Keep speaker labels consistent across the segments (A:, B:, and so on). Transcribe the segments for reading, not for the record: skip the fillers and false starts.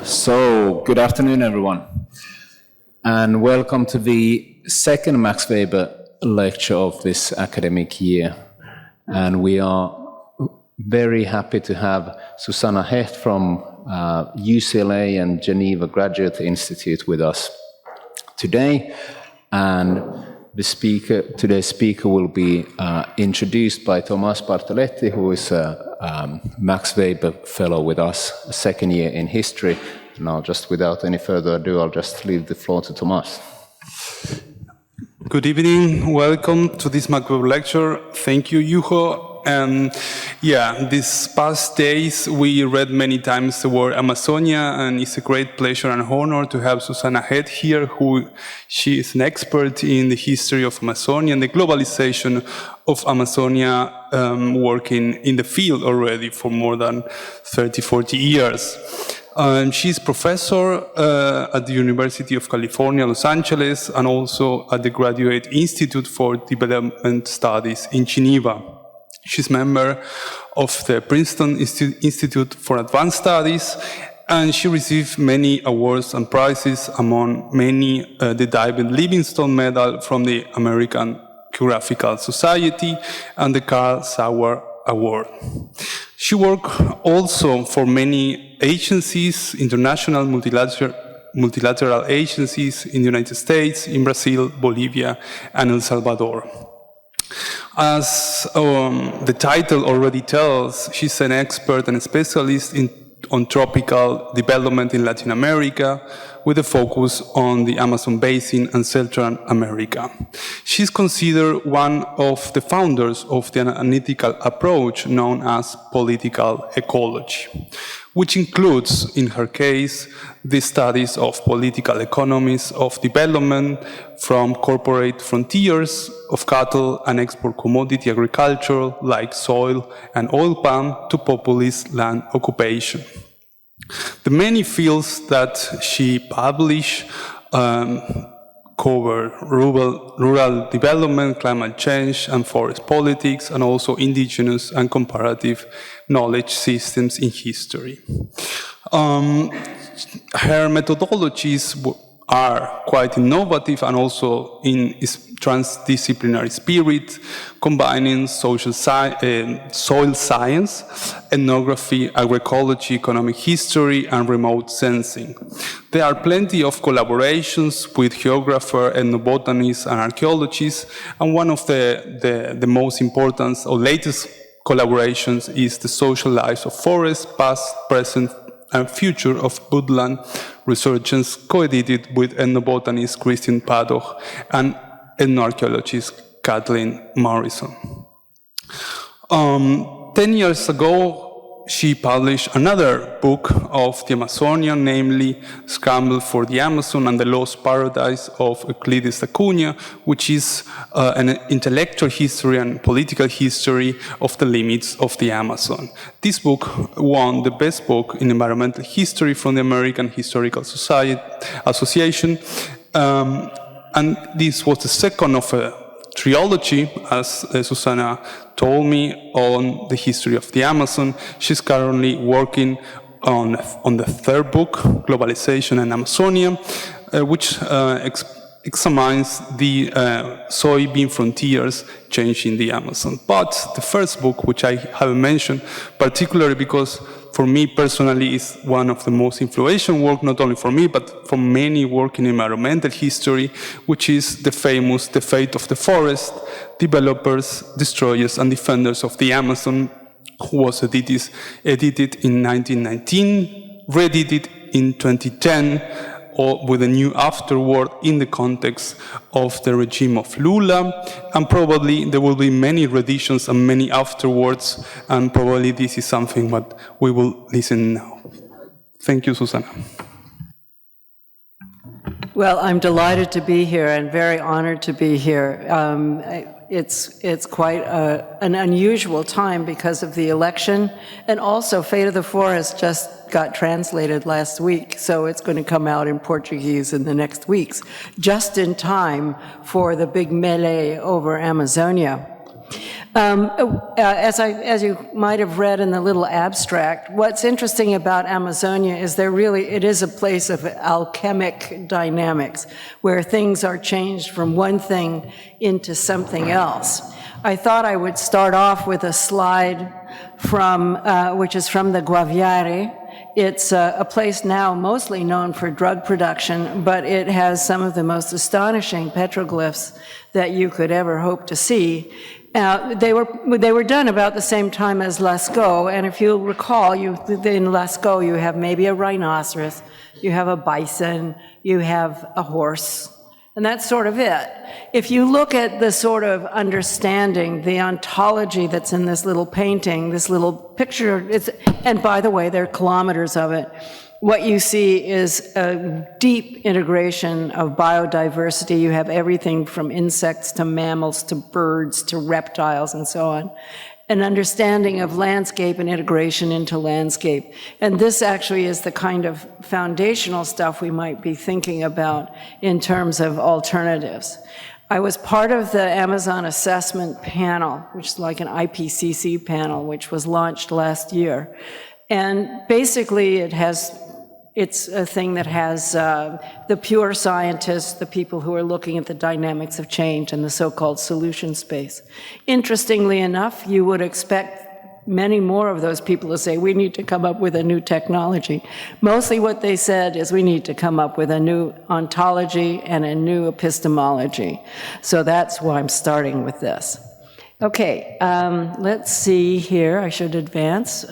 A: So, good afternoon, everyone, and welcome to the second Max Weber lecture of this academic year. And we are very happy to have Susanna Hecht from UCLA and Geneva Graduate Institute with us today. And today's speaker will be introduced by Tomas Bartoletti, who is a Max Weber Fellow with us, a second year in history. Now, just without any further ado, I'll just leave the floor to Tomas.
B: Good evening. Welcome to this Max Weber lecture. Thank you, Juho. And these past days we read many times the word Amazonia, and it's a great pleasure and honor to have Susanna Hecht here, she is an expert in the history of Amazonia and the globalization of Amazonia, working in the field already for more than 30, 40 years. She's professor at the University of California, Los Angeles, and also at the Graduate Institute for Development Studies in Geneva. She's member of the Princeton Institute for Advanced Studies, and she received many awards and prizes, among many the David Livingstone Medal from the American Geographical Society and the Carl Sauer Award. She worked also for many agencies, international multilateral agencies in the United States, in Brazil, Bolivia, and El Salvador. As the title already tells, she's an expert and a specialist on tropical development in Latin America, with a focus on the Amazon basin and Central America. She's considered one of the founders of the analytical approach known as political ecology, which includes, in her case, the studies of political economies of development, from corporate frontiers of cattle and export commodity agriculture like soil and oil palm to populist land occupation. The many fields that she published cover rural development, climate change, and forest politics, and also indigenous and comparative knowledge systems in history. Her methodologies are quite innovative and also in its transdisciplinary spirit, combining soil science, ethnography, agroecology, economic history, and remote sensing. There are plenty of collaborations with geographers, ethnobotanists, and archaeologists, and one of the most important or latest collaborations is the social lives of forests, past, present, and future of woodland resurgence, co-edited with ethnobotanist Christine Paddock and ethnoarchaeologist Kathleen Morrison. 10 years ago, she published another book of the Amazonian, namely Scramble for the Amazon and the Lost Paradise of Euclides da Cunha, which is an intellectual history and political history of the limits of the Amazon. This book won the best book in environmental history from the American Historical Association, and this was the second of a trilogy, as Susanna told me, on the history of the Amazon. She's currently working on the third book, Globalization and Amazonia, which examines the soybean frontiers changing the Amazon. But the first book, which I haven't mentioned, particularly because for me personally is one of the most influential work, not only for me, but for many working in environmental history, which is the famous The Fate of the Forest, Developers, Destroyers, and Defenders of the Amazon, who was edited in 1919, re-edited in 2010, or with a new afterword in the context of the regime of Lula, and probably there will be many reeditions and many afterwards, and probably this is something that we will listen now. Thank you, Susanna.
C: Well, I'm delighted to be here and very honored to be here. It's quite an unusual time because of the election, and also Fate of the Forest just got translated last week, so it's going to come out in Portuguese in the next weeks, just in time for the big melee over Amazonia. As you might have read in the little abstract, what's interesting about Amazonia is it is a place of alchemic dynamics, where things are changed from one thing into something else. I thought I would start off with a slide which is from the Guaviare. It's a place now mostly known for drug production, but it has some of the most astonishing petroglyphs that you could ever hope to see. They were done about the same time as Lascaux, and if you'll recall, in Lascaux you have maybe a rhinoceros, you have a bison, you have a horse, and that's sort of it. If you look at the sort of understanding, the ontology that's in this little painting, this little picture, and by the way, there are kilometers of it, what you see is a deep integration of biodiversity. You have everything from insects to mammals to birds to reptiles and so on. An understanding of landscape and integration into landscape. And this actually is the kind of foundational stuff we might be thinking about in terms of alternatives. I was part of the Amazon Assessment Panel, which is like an IPCC panel, which was launched last year. And basically it's a thing that has the pure scientists, the people who are looking at the dynamics of change and the so-called solution space. Interestingly enough, you would expect many more of those people to say, we need to come up with a new technology. Mostly what they said is we need to come up with a new ontology and a new epistemology. So that's why I'm starting with this. Okay, let's see here. I should advance.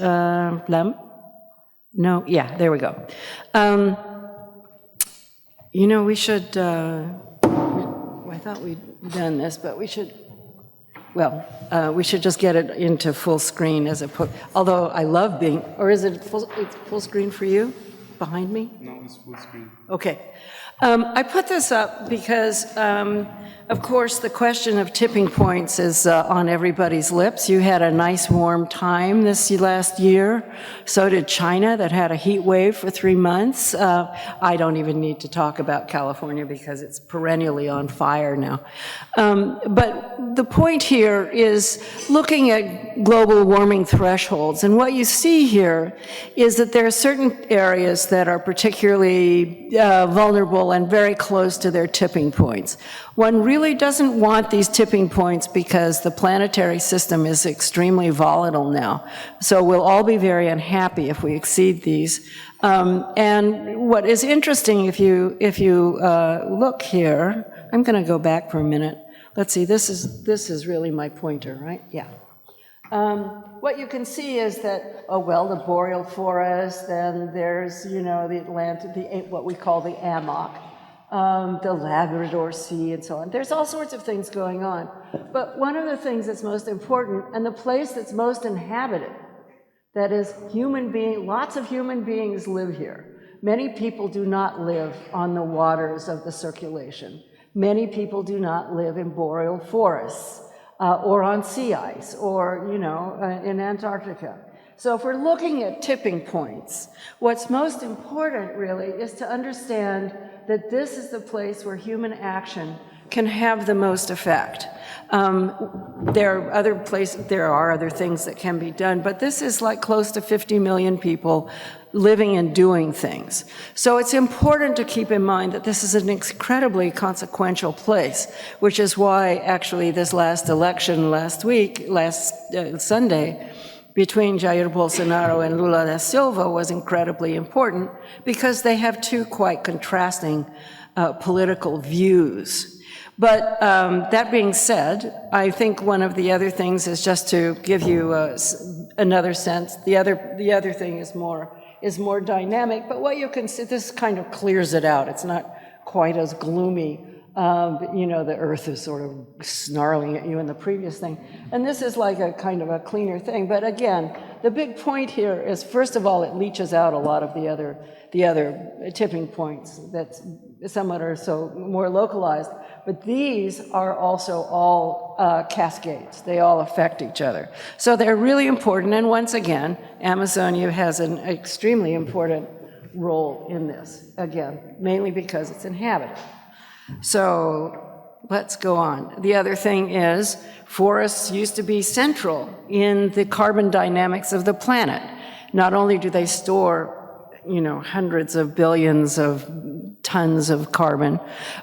C: No, yeah, there we go. We should, I thought we'd done this, but we should just get it into full screen although I love or is it full screen for you, behind me?
B: No, it's full screen.
C: Okay. I put this up because, of course, the question of tipping points is on everybody's lips. You had a nice warm time this last year. So did China, that had a heat wave for 3 months. I don't even need to talk about California because it's perennially on fire now. But the point here is looking at global warming thresholds. And what you see here is that there are certain areas that are particularly vulnerable and very close to their tipping points. One really doesn't want these tipping points because the planetary system is extremely volatile now. So we'll all be very unhappy if we exceed these. And what is interesting, if you look here, I'm going to go back for a minute. Let's see, this is really my pointer, right? Yeah. What you can see is that, the boreal forest, and there's, the Atlantic, what we call the AMOC, the Labrador Sea, and so on. There's all sorts of things going on. But one of the things that's most important, and the place that's most inhabited, that is lots of human beings live here. Many people do not live on the waters of the circulation. Many people do not live in boreal forests. Or on sea ice, or, in Antarctica. So if we're looking at tipping points, what's most important, really, is to understand that this is the place where human action can have the most effect. There are other things that can be done, but this is like close to 50 million people living and doing things. So it's important to keep in mind that this is an incredibly consequential place, which is why actually this last election last Sunday, between Jair Bolsonaro and Lula da Silva was incredibly important because they have two quite contrasting political views. But that being said, I think one of the other things is just to give you another sense. The other thing is more dynamic, but what you can see, this kind of clears it out. It's not quite as gloomy. The earth is sort of snarling at you in the previous thing. And this is like a kind of a cleaner thing. But again, the big point here is, first of all, it leaches out a lot of the other tipping points that somewhat are so more localized. But these are also all cascades. They all affect each other. So they're really important. And once again, Amazonia has an extremely important role in this, again, mainly because it's inhabited. So let's go on. The other thing is, forests used to be central in the carbon dynamics of the planet. Not only do they store, hundreds of billions of tons of carbon,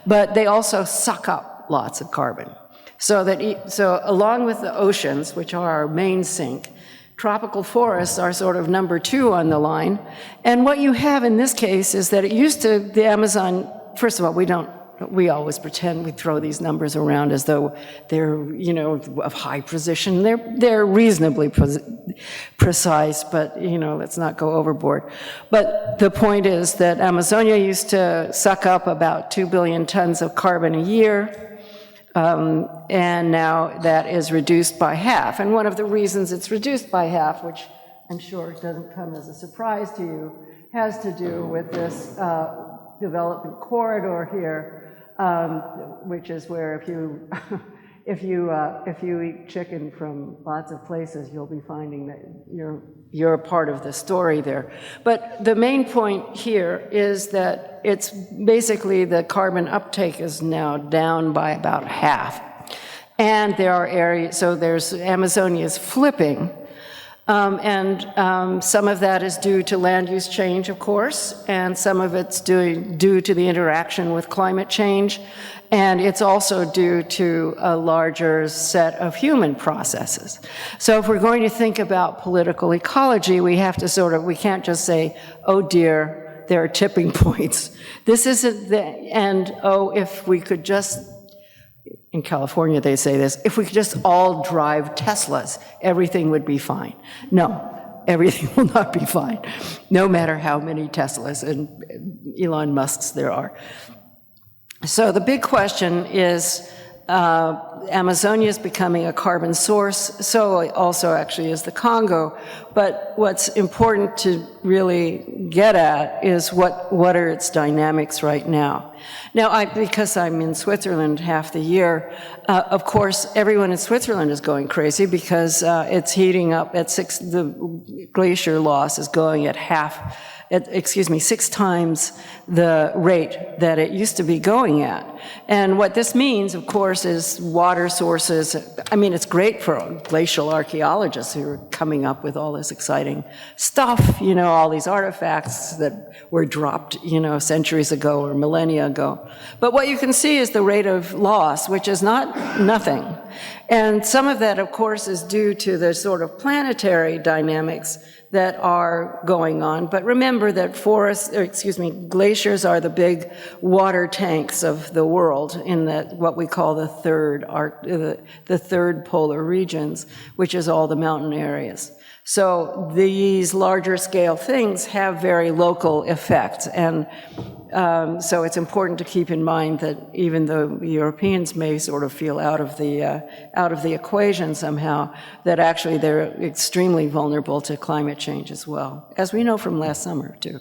C: but they also suck up lots of carbon. So along with the oceans, which are our main sink, tropical forests are sort of number 2 on the line. And what you have in this case is that the Amazon, first of all, we always pretend we throw these numbers around as though they're, of high precision. They're reasonably precise, but, let's not go overboard. But the point is that Amazonia used to suck up about 2 billion tons of carbon a year, and now that is reduced by half. And one of the reasons it's reduced by half, which I'm sure doesn't come as a surprise to you, has to do with this development corridor here, which is where if you eat chicken from lots of places, you'll be finding that you're a part of the story there. But the main point here is that it's basically the carbon uptake is now down by about half. And there are areas, so Amazonia is flipping. Some of that is due to land use change, of course, and some of it's due to the interaction with climate change, and it's also due to a larger set of human processes. So if we're going to think about political ecology, we have to we can't just say, oh dear, there are tipping points. This isn't if we could just, in California they say this, if we could just all drive Teslas, everything would be fine. No, everything will not be fine, no matter how many Teslas and Elon Musks there are. So the big question is, Amazonia is becoming a carbon source, so also actually is the Congo. But what's important to really get at is what are its dynamics right now. Now, because I'm in Switzerland half the year, of course, everyone in Switzerland is going crazy because it's heating up at the glacier loss is going at 6 times the rate that it used to be going at. And what this means, of course, is water sources. I mean, it's great for glacial archaeologists who are coming up with all this exciting stuff, all these artifacts that were dropped, centuries ago or millennia ago. But what you can see is the rate of loss, which is not nothing. And some of that, of course, is due to the sort of planetary dynamics that are going on. But remember that glaciers are the big water tanks of the world in what we call the third polar regions, which is all the mountain areas. So these larger scale things have very local effects. And so it's important to keep in mind that even though Europeans may sort of feel out of the equation somehow, that actually they're extremely vulnerable to climate change as well, as we know from last summer too.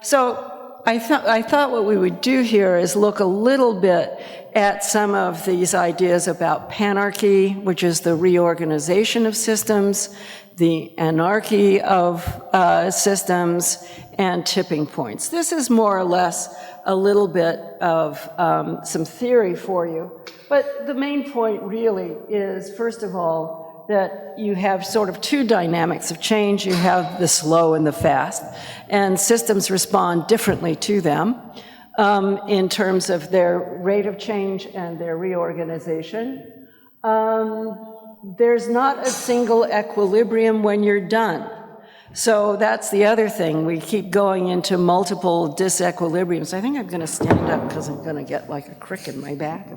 C: So I thought what we would do here is look a little bit at some of these ideas about panarchy, which is the reorganization of systems, the anarchy of systems, and tipping points. This is more or less a little bit of some theory for you, but the main point really is, first of all, that you have sort of 2 dynamics of change. You have the slow and the fast, and systems respond differently to them in terms of their rate of change and their reorganization. There's not a single equilibrium when you're done. So that's the other thing. We keep going into multiple disequilibriums. I think I'm going to stand up because I'm going to get like a crick in my back.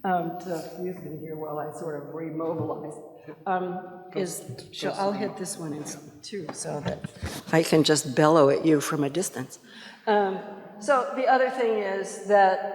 C: So excuse me here while I sort of remobilize. I'll hit this one in too so that I can just bellow at you from a distance. So the other thing is that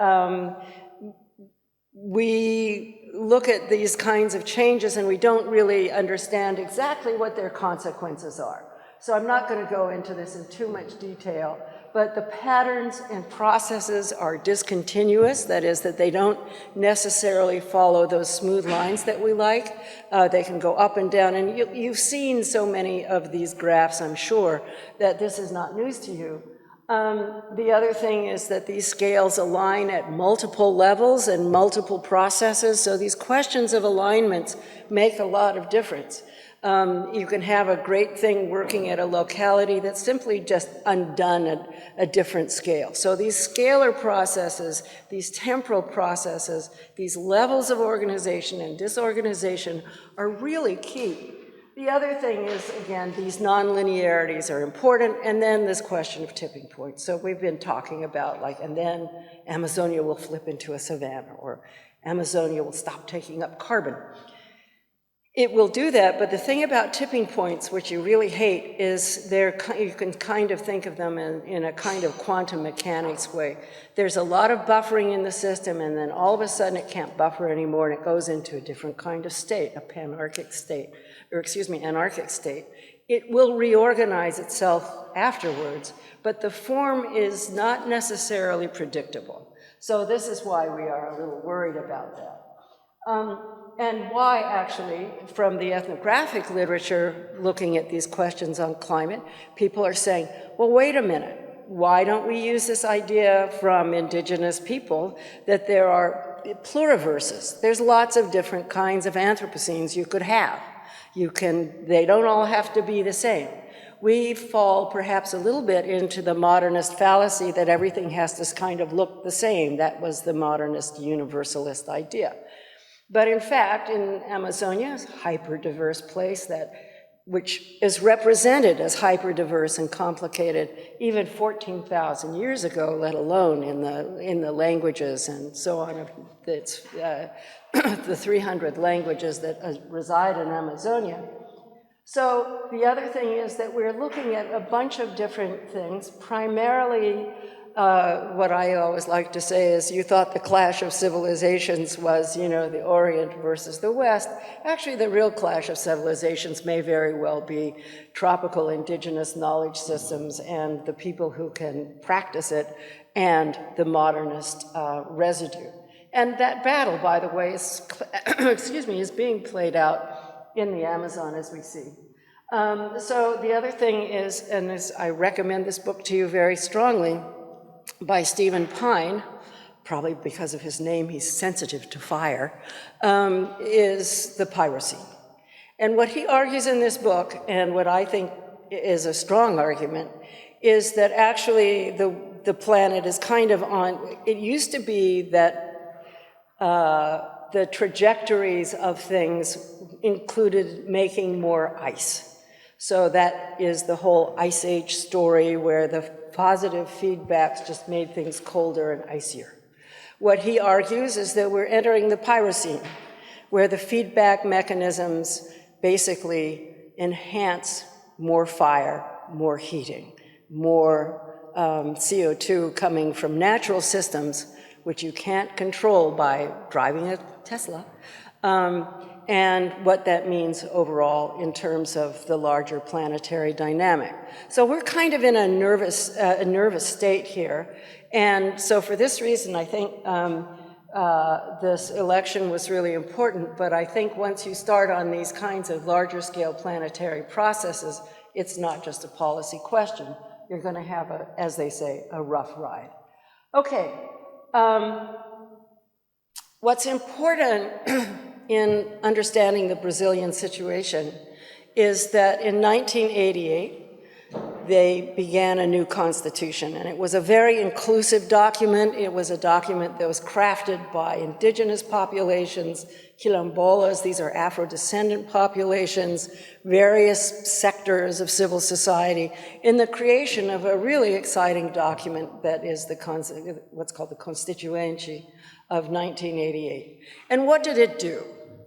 C: we look at these kinds of changes and we don't really understand exactly what their consequences are. So I'm not going to go into this in too much detail, but the patterns and processes are discontinuous. That is, that they don't necessarily follow those smooth lines that we like. They can go up and down, and you've seen so many of these graphs, I'm sure, that this is not news to you. The other thing is that these scales align at multiple levels and multiple processes, so these questions of alignments make a lot of difference. You can have a great thing working at a locality that's simply just undone at a different scale. So these scalar processes, these temporal processes, these levels of organization and disorganization are really key. The other thing is, again, these nonlinearities are important, and then this question of tipping points. So we've been talking about, like, and then Amazonia will flip into a savanna, or Amazonia will stop taking up carbon. It will do that, but the thing about tipping points, which you really hate, is you can kind of think of them in a kind of quantum mechanics way. There's a lot of buffering in the system, and then all of a sudden it can't buffer anymore, and it goes into a different kind of state, a anarchic state. It will reorganize itself afterwards, but the form is not necessarily predictable. So this is why we are a little worried about that. And why, actually, from the ethnographic literature, looking at these questions on climate, people are saying, well, wait a minute, why don't we use this idea from indigenous people that there are pluriverses? There's lots of different kinds of Anthropocenes you could have. They don't all have to be the same. We fall perhaps a little bit into the modernist fallacy that everything has to kind of look the same. That was the modernist universalist idea. But in fact, in Amazonia, a hyper-diverse place which is represented as hyper-diverse and complicated even 14,000 years ago, let alone in the languages and so on. It's the 300 languages that reside in Amazonia. So the other thing is that we're looking at a bunch of different things, primarily what I always like to say is you thought the clash of civilizations was, the Orient versus the West. Actually, the real clash of civilizations may very well be tropical indigenous knowledge systems and the people who can practice it and the modernist residue. And that battle, by the way, is, is being played out in the Amazon as we see. So the other thing is, and I recommend this book to you very strongly, by Stephen Pine, probably because of his name, he's sensitive to fire, is the Pyrocene. And what he argues in this book, and what I think is a strong argument, is that actually the planet is kind of on, it used to be that the trajectories of things included making more ice. So that is the whole Ice Age story where the positive feedbacks just made things colder and icier. What he argues is that we're entering the Pyrocene, where the feedback mechanisms basically enhance more fire, more heating, more CO2 coming from natural systems, which you can't control by driving a Tesla, and what that means overall in terms of the larger planetary dynamic. So we're kind of in a nervous state here. And so for this reason, I think this election was really important, but I think once you start on these kinds of larger scale planetary processes, it's not just a policy question. You're going to have, as they say, a rough ride. Okay. What's important in understanding the Brazilian situation is that in 1988, they began a new constitution, and it was a very inclusive document. It was a document that was crafted by indigenous populations, quilombolas, these are Afro-descendant populations, various sectors of civil society, in the creation of a really exciting document that is what's called the Constituinte of 1988. And what did it do?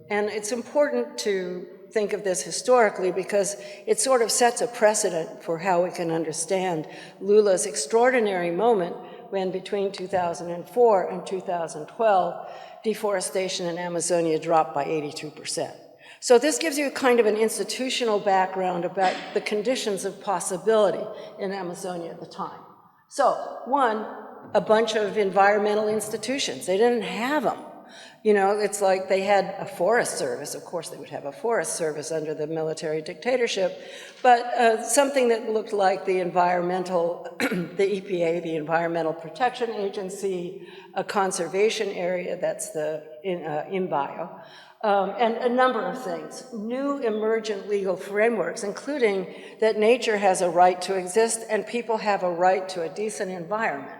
C: And it's important to think of this historically because it sort of sets a precedent for how we can understand Lula's extraordinary moment when between 2004 and 2012, deforestation in Amazonia dropped by 82%. So this gives you kind of an institutional background about the conditions of possibility in Amazonia at the time. So, one, a bunch of environmental institutions. They didn't have them. You know, it's like they had a forest service. Of course, they would have a forest service under the military dictatorship, but something that looked like the environmental, the EPA, the Environmental Protection Agency, a conservation area, that's the InBio, and a number of things. New emergent legal frameworks, including that nature has a right to exist and people have a right to a decent environment.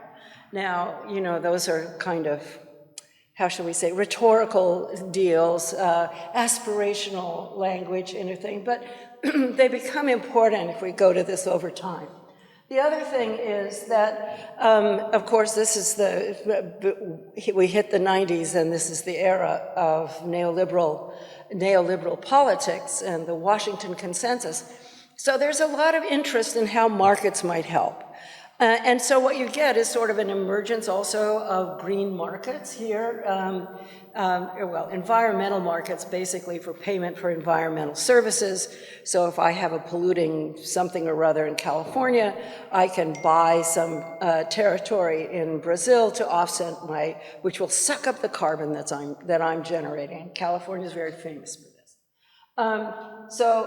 C: Now, you know, those are kind of, how shall we say, rhetorical deals, aspirational language, anything, but they become important if we go to this over time. The other thing is that, of course, this is we hit the 90s, and this is the era of neoliberal politics and the Washington Consensus. So there's a lot of interest in how markets might help. And so what you get is sort of an emergence also of green markets here, well, environmental markets basically for payment for environmental services. So if I have a polluting something or other in California, I can buy some territory in Brazil to offset which will suck up the carbon that I'm generating. California is very famous for this.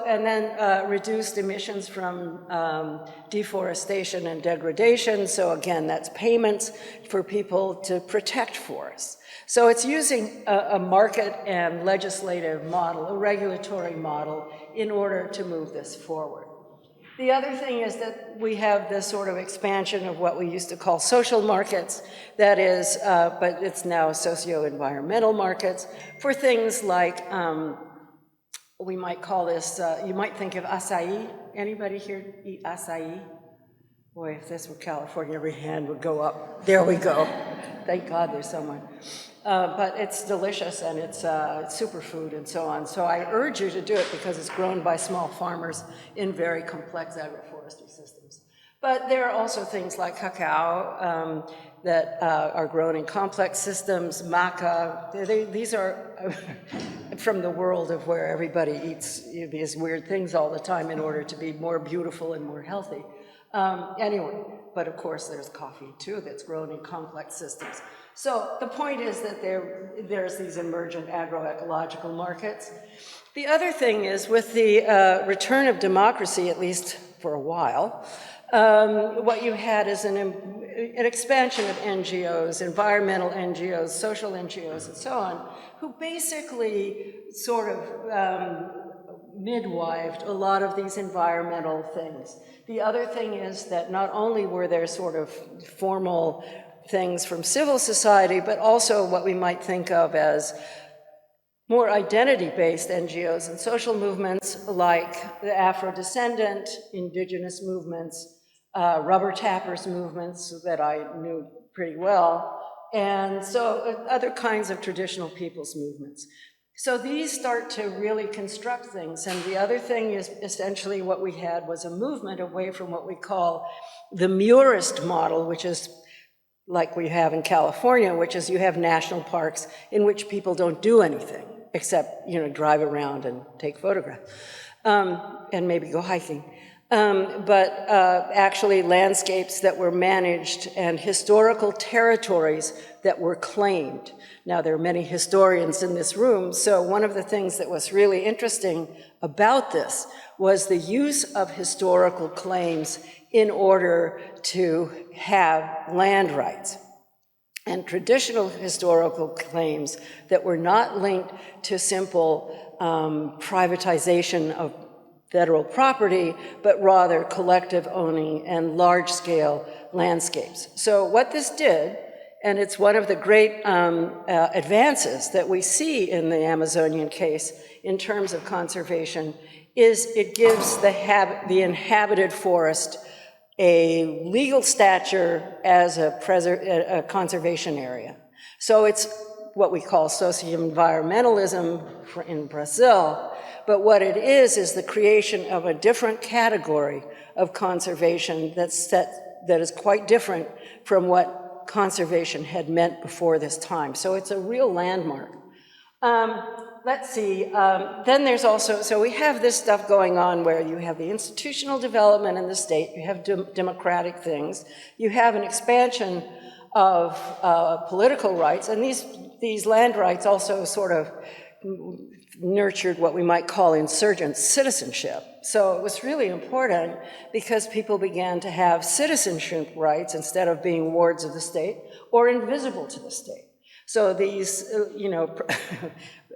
C: And then reduced emissions from deforestation and degradation. So again, that's payments for people to protect forests. So it's using a market and legislative model, a regulatory model, in order to move this forward. The other thing is that we have this sort of expansion of what we used to call social markets, that is, but it's now socio-environmental markets for things like, we might call this, you might think of acai. Anybody here eat acai? Boy, if this were California, every hand would go up. There we go. Thank God there's someone. But it's delicious, and it's superfood and so on. So I urge you to do it because it's grown by small farmers in very complex agroforestry systems. But there are also things like cacao that are grown in complex systems, maca. These are from the world of where everybody eats these weird things all the time in order to be more beautiful and more healthy. Anyway, but of course there's coffee too that's grown in complex systems. So the point is that there's these emergent agroecological markets. The other thing is with the return of democracy, at least for a while, what you had is an expansion of NGOs, environmental NGOs, social NGOs, and so on, who basically sort of midwifed a lot of these environmental things. The other thing is that not only were there sort of formal things from civil society, but also what we might think of as more identity-based NGOs and social movements like the Afro-descendant, indigenous movements, rubber tappers movements that I knew pretty well, and so other kinds of traditional people's movements. So these start to really construct things, and the other thing is essentially what we had was a movement away from what we call the Murist model, which is like we have in California, which is you have national parks in which people don't do anything except, you know, drive around and take photographs, and maybe go hiking. But actually landscapes that were managed and historical territories that were claimed. Now, there are many historians in this room, so one of the things that was really interesting about this was the use of historical claims in order to have land rights. And traditional historical claims that were not linked to simple privatization of federal property, but rather collective owning and large-scale landscapes. So what this did, and it's one of the great advances that we see in the Amazonian case in terms of conservation, is it gives the inhabited forest a legal stature as a conservation area. So it's what we call socio-environmentalism in Brazil, but what it is the creation of a different category of conservation that is quite different from what conservation had meant before this time. So it's a real landmark. Let's see, then there's also, so we have this stuff going on where you have the institutional development in the state, you have democratic things, you have an expansion of political rights, and these these land rights also sort of nurtured what we might call insurgent citizenship. So it was really important because people began to have citizenship rights instead of being wards of the state or invisible to the state. So these,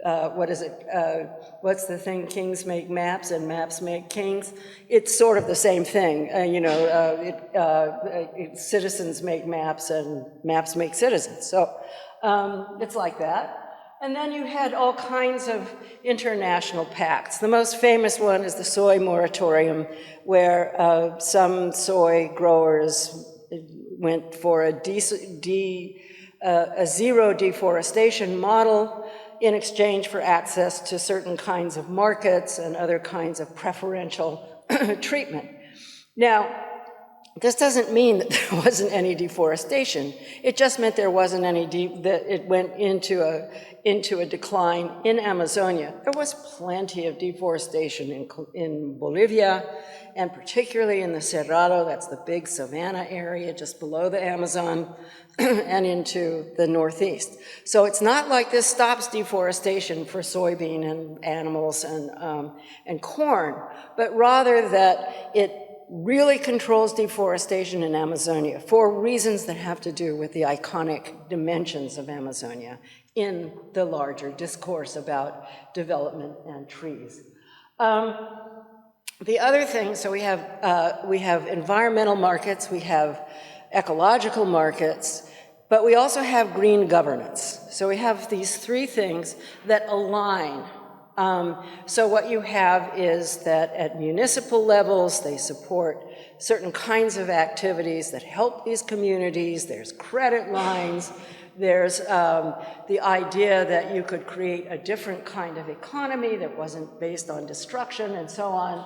C: what is it? What's the thing? Kings make maps and maps make kings. It's sort of the same thing. Citizens make maps and maps make citizens. So it's like that. And then you had all kinds of international pacts. The most famous one is the soy moratorium, where some soy growers went for a zero deforestation model in exchange for access to certain kinds of markets and other kinds of preferential treatment. Now, this doesn't mean that there wasn't any deforestation. It just meant there wasn't any, that it went into a decline in Amazonia. There was plenty of deforestation in Bolivia, and particularly in the Cerrado, that's the big savanna area just below the Amazon, and into the northeast. So it's not like this stops deforestation for soybean and animals and corn, but rather that it really controls deforestation in Amazonia for reasons that have to do with the iconic dimensions of Amazonia in the larger discourse about development and trees. The other thing, so we have environmental markets, we have ecological markets, but we also have green governance. So we have these three things that align. So what you have is that at municipal levels, they support certain kinds of activities that help these communities. There's credit lines. There's the idea that you could create a different kind of economy that wasn't based on destruction and so on.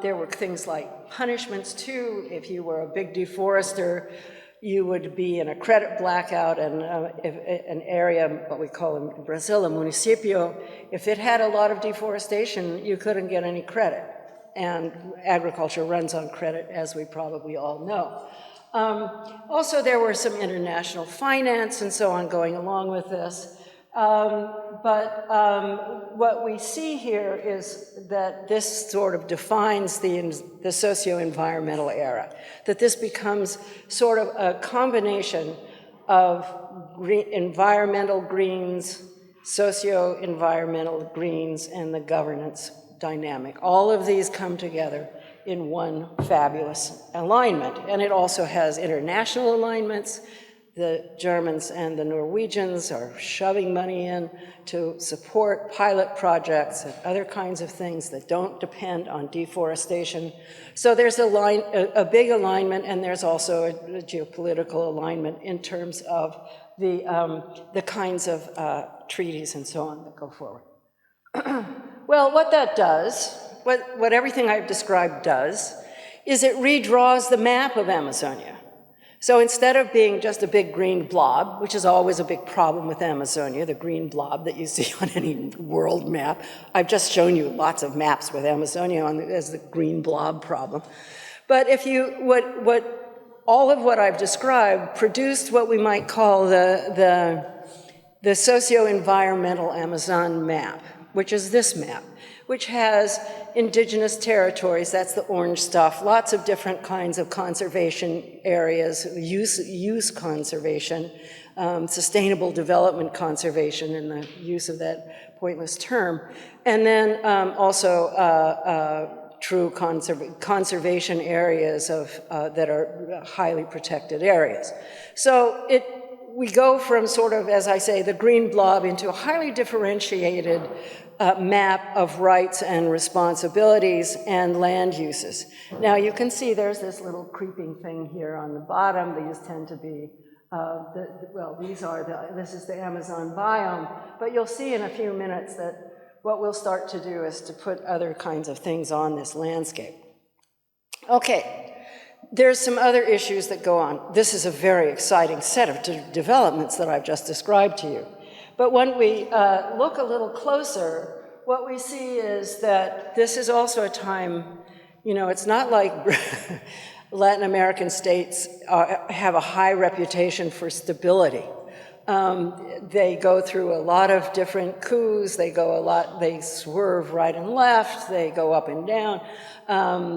C: There were things like punishments too. If you were a big deforester, you would be in a credit blackout, and if an area, what we call in Brazil, a municipio, if it had a lot of deforestation, you couldn't get any credit. And agriculture runs on credit, as we probably all know. Also, there were some international finance and so on going along with this. What we see here is that this sort of defines the socio-environmental era, that this becomes sort of a combination of environmental greens, socio-environmental greens, and the governance dynamic. All of these come together in one fabulous alignment, and it also has international alignments. The Germans and the Norwegians are shoving money in to support pilot projects and other kinds of things that don't depend on deforestation. So there's a big alignment, and there's also a geopolitical alignment in terms of the kinds of treaties and so on that go forward. Well, what that does, what everything I've described does, is it redraws the map of Amazonia. So instead of being just a big green blob, which is always a big problem with Amazonia, the green blob that you see on any world map, I've just shown you lots of maps with Amazonia as the green blob problem. But if all of what I've described produced what we might call the socio-environmental Amazon map, which is this map, which has indigenous territories, that's the orange stuff, lots of different kinds of conservation areas, use conservation, sustainable development conservation in the use of that pointless term, and then also true conservation areas that are highly protected areas. So we go from sort of, as I say, the green blob into a highly differentiated map of rights and responsibilities and land uses. Now you can see there's this little creeping thing here on the bottom. These tend to be, this is the Amazon biome, but you'll see in a few minutes that what we'll start to do is to put other kinds of things on this landscape. Okay, there's some other issues that go on. This is a very exciting set of developments that I've just described to you. But when we look a little closer, what we see is that this is also a time, it's not like Latin American states have a high reputation for stability. They go through a lot of different coups. They swerve right and left. They go up and down.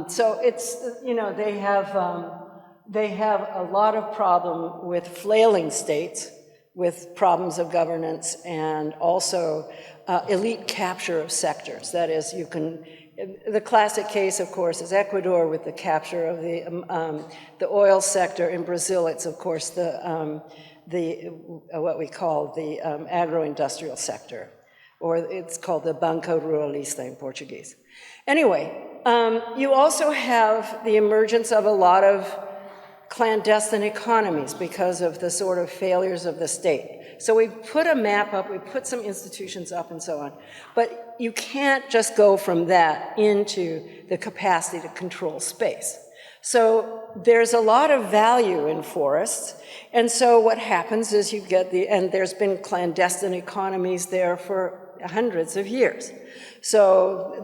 C: So it's, they have a lot of problem with flailing states, with problems of governance, and also elite capture of sectors. That is, the classic case, of course, is Ecuador with the capture of the oil sector. In Brazil, it's, of course, what we call the agro-industrial sector, or it's called the Banca Ruralista in Portuguese. Anyway, you also have the emergence of a lot of clandestine economies because of the sort of failures of the state. So we put a map up, we put some institutions up and so on, but you can't just go from that into the capacity to control space. So there's a lot of value in forests, and so what happens is you get and there's been clandestine economies there for hundreds of years. So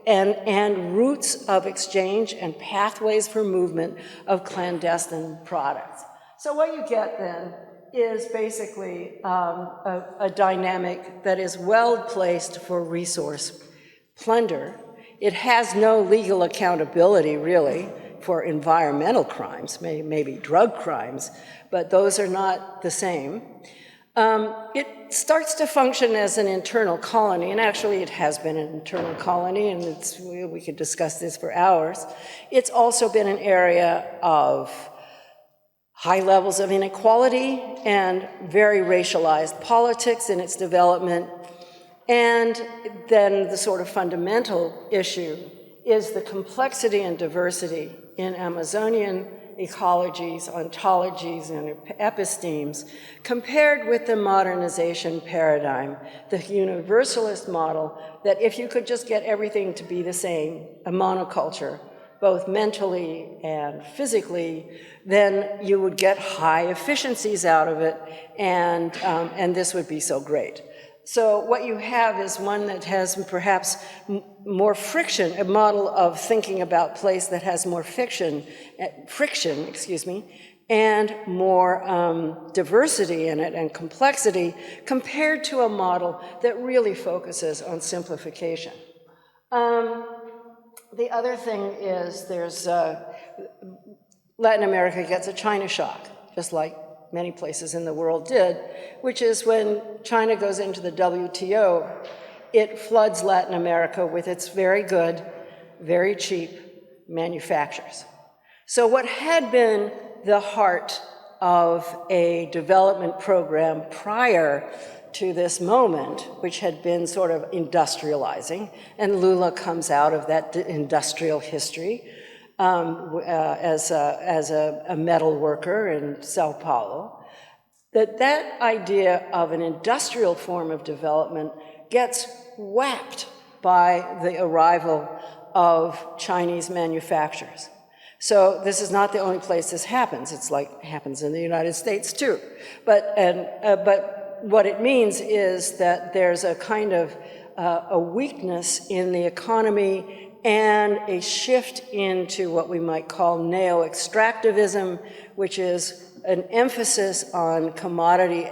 C: and routes of exchange and pathways for movement of clandestine products. So what you get then is basically a dynamic that is well placed for resource plunder. It has no legal accountability, really, for environmental crimes, maybe drug crimes, but those are not the same. It starts to function as an internal colony, and actually it has been an internal colony, and we could discuss this for hours. It's also been an area of high levels of inequality and very racialized politics in its development. And then the sort of fundamental issue is the complexity and diversity in Amazonian ecologies, ontologies, and epistemes compared with the modernization paradigm, the universalist model, that if you could just get everything to be the same, a monoculture, both mentally and physically, then you would get high efficiencies out of it, and this would be so great. So what you have is one that has perhaps more friction, a model of thinking about place that has more friction, and more diversity in it and complexity compared to a model that really focuses on simplification. The other thing is there's Latin America gets a China shock, just like many places in the world did, which is when China goes into the WTO, it floods Latin America with its very good, very cheap manufacturers. So what had been the heart of a development program prior to this moment, which had been sort of industrializing, and Lula comes out of that industrial history as a metal worker in Sao Paulo, that idea of an industrial form of development gets whacked by the arrival of Chinese manufacturers. So this is not the only place this happens. It's like happens in the United States too. But what it means is that there's a kind of a weakness in the economy and a shift into what we might call neo-extractivism, which is an emphasis on commodity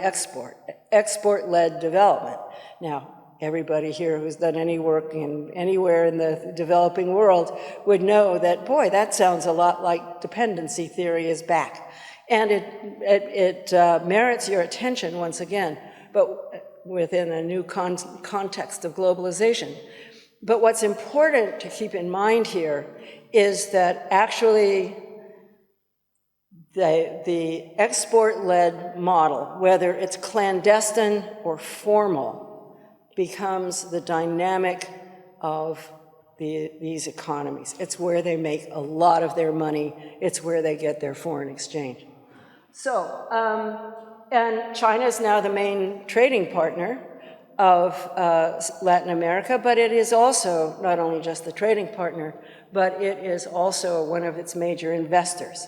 C: export-led development. Now, everybody here who's done any work anywhere in the developing world would know that, boy, that sounds a lot like dependency theory is back. And it merits your attention once again, but within a new context of globalization. But what's important to keep in mind here is that actually the export-led model, whether it's clandestine or formal, becomes the dynamic of these economies. It's where they make a lot of their money. It's where they get their foreign exchange. So, and China is now the main trading partner of Latin America, but it is also not only just the trading partner, but it is also one of its major investors.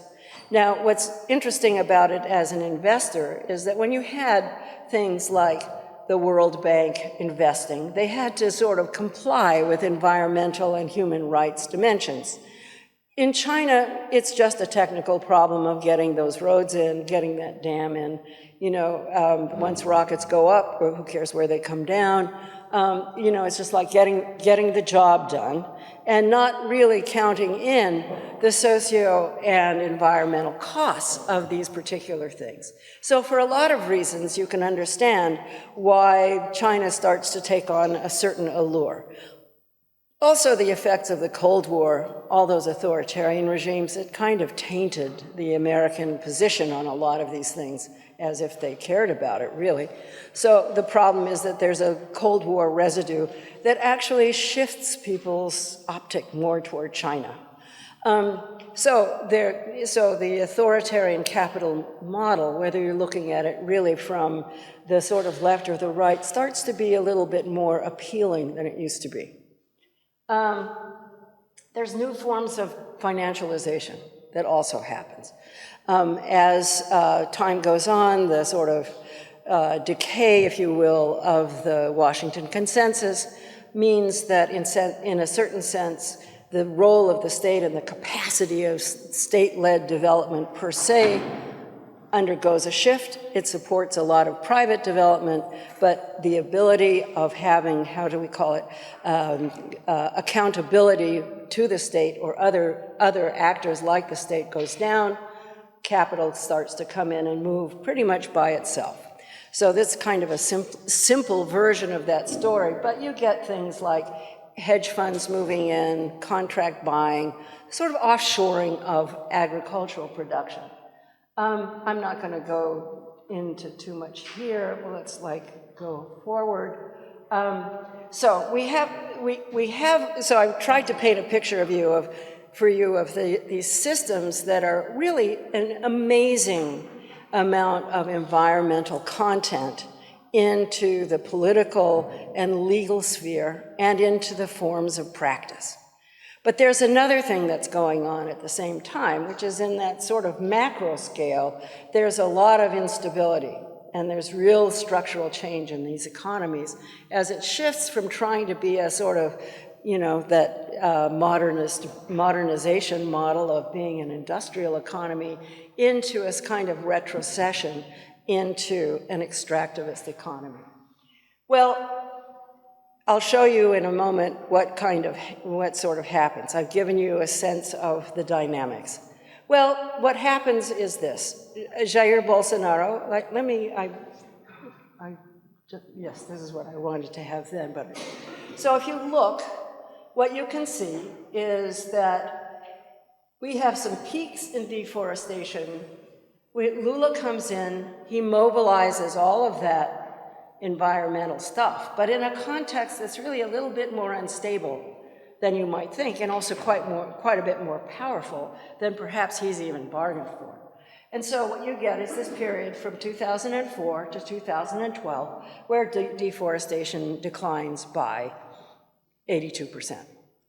C: Now, what's interesting about it as an investor is that when you had things like the World Bank investing, they had to sort of comply with environmental and human rights dimensions. In China, it's just a technical problem of getting those roads in, getting that dam in. Once rockets go up, who cares where they come down? It's just like getting the job done and not really counting in the socio and environmental costs of these particular things. So for a lot of reasons, you can understand why China starts to take on a certain allure. Also, the effects of the Cold War, all those authoritarian regimes, it kind of tainted the American position on a lot of these things, as if they cared about it, really. So the problem is that there's a Cold War residue that actually shifts people's optic more toward China. So the authoritarian capital model, whether you're looking at it really from the sort of left or the right, starts to be a little bit more appealing than it used to be. There's new forms of financialization that also happens. As time goes on, the sort of decay, if you will, of the Washington Consensus means that in a certain sense, the role of the state and the capacity of state-led development per se undergoes a shift. It supports a lot of private development, but the ability of having, how do we call it, accountability to the state or other actors like the state goes down. Capital starts to come in and move pretty much by itself. So this is kind of a simple version of that story, but you get things like hedge funds moving in, contract buying, sort of offshoring of agricultural production. I'm not going to go into too much here. Well, let's go forward. So I've tried to paint a picture for you of these systems that are really an amazing amount of environmental content into the political and legal sphere and into the forms of practice. But there's another thing that's going on at the same time, which is in that sort of macro scale, there's a lot of instability, and there's real structural change in these economies as it shifts from trying to be a sort of, that modernization model of being an industrial economy into a kind of retrocession into an extractivist economy. Well, I'll show you in a moment what sort of happens. I've given you a sense of the dynamics. Well, what happens is this. Jair Bolsonaro, yes, this is what I wanted to have then, but. So if you look, what you can see is that we have some peaks in deforestation. Lula comes in, he mobilizes all of that environmental stuff, but in a context that's really a little bit more unstable than you might think, and also quite a bit more powerful than perhaps he's even bargained for. And so what you get is this period from 2004 to 2012, where deforestation declines by 82%.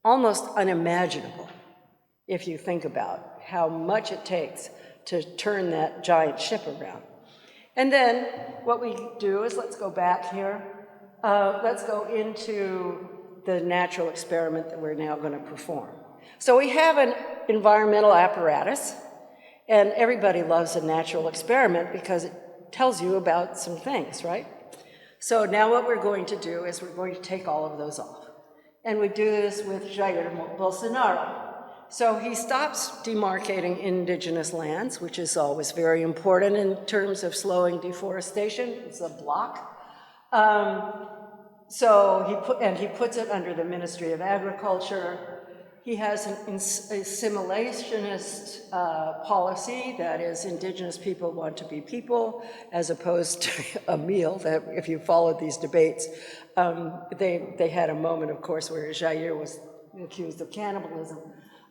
C: Almost unimaginable if you think about how much it takes to turn that giant ship around. And then what we do is, let's go back here. Let's go into the natural experiment that we're now going to perform. So we have an environmental apparatus, and everybody loves a natural experiment because it tells you about some things, right? So now what we're going to do is we're going to take all of those off. And we do this with Jair Bolsonaro. So he stops demarcating indigenous lands, which is always very important in terms of slowing deforestation. It's a block. He puts it under the Ministry of Agriculture. He has an assimilationist policy, that is, indigenous people want to be people, as opposed to a meal. That, if you followed these debates, they had a moment, of course, where Jair was accused of cannibalism.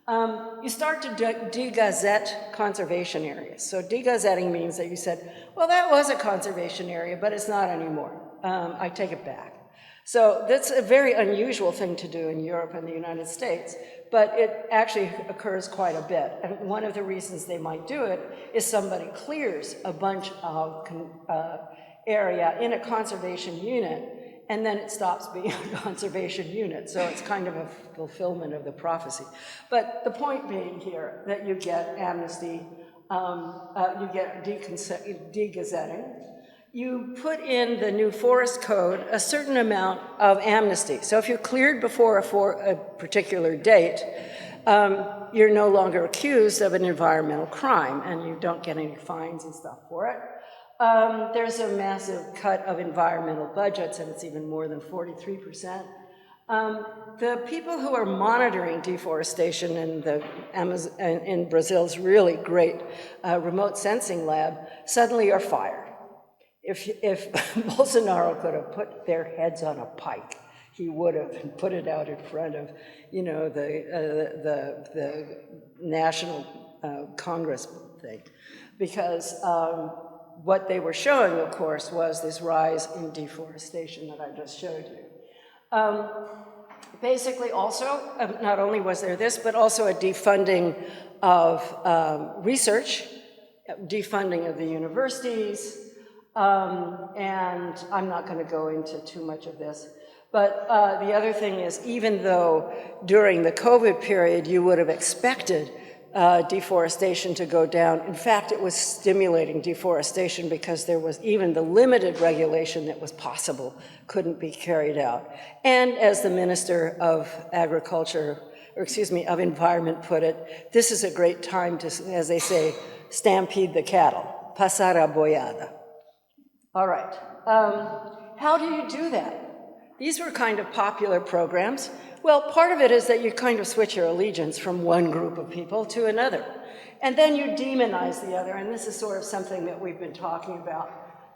C: You start to de-gazette conservation areas. So de-gazetting means that you said, well, that was a conservation area, but it's not anymore. I take it back. So that's a very unusual thing to do in Europe and the United States, but it actually occurs quite a bit. And one of the reasons they might do it is somebody clears a bunch of area in a conservation unit, and then it stops being a conservation unit. So it's kind of a fulfillment of the prophecy. But the point being here that you get amnesty you get degazetting. You put in the new forest code a certain amount of amnesty. So if you're cleared before a particular date, you're no longer accused of an environmental crime, and you don't get any fines and stuff for it. There's a massive cut of environmental budgets, and it's even more than 43%. The people who are monitoring deforestation in Brazil's really great remote sensing lab suddenly are fired. If Bolsonaro could have put their heads on a pike, he would have put it out in front of, you know, the National Congress thing, because what they were showing, of course, was this rise in deforestation that I just showed you. Basically, also, not only was there this, but also a defunding of research, defunding of the universities, and I'm not going to go into too much of this. But the other thing is, even though during the COVID period you would have expected deforestation to go down, in fact, it was stimulating deforestation because there was even the limited regulation that was possible couldn't be carried out. And as the Minister of Agriculture, or excuse me, of Environment put it, this is a great time to, as they say, stampede the cattle, pasar a boiada. All right, how do you do that? These were kind of popular programs. Well, part of it is that you kind of switch your allegiance from one group of people to another. And then you demonize the other, and this is sort of something that we've been talking about.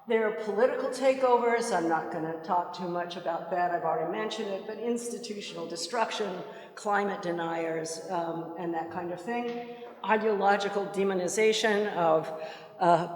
C: There are political takeovers. I'm not going to talk too much about that. I've already mentioned it, but institutional destruction, climate deniers, and that kind of thing. Ideological demonization of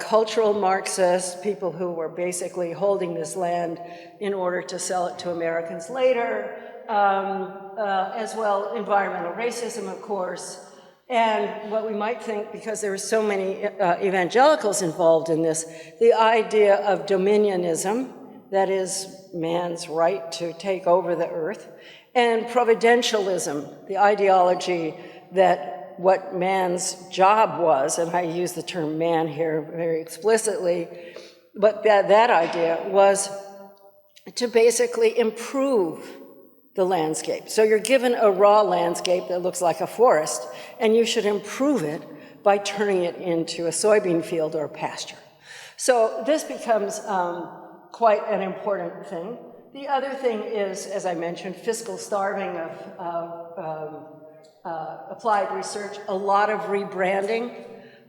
C: cultural Marxists, people who were basically holding this land in order to sell it to Americans later, as well environmental racism, of course, and what we might think, because there are so many evangelicals involved in this, the idea of dominionism, that is man's right to take over the earth, and providentialism, the ideology that what man's job was, and I use the term man here very explicitly, but that idea was to basically improve the landscape. So you're given a raw landscape that looks like a forest, and you should improve it by turning it into a soybean field or a pasture. So this becomes quite an important thing. The other thing is, as I mentioned, fiscal starving of applied research, a lot of rebranding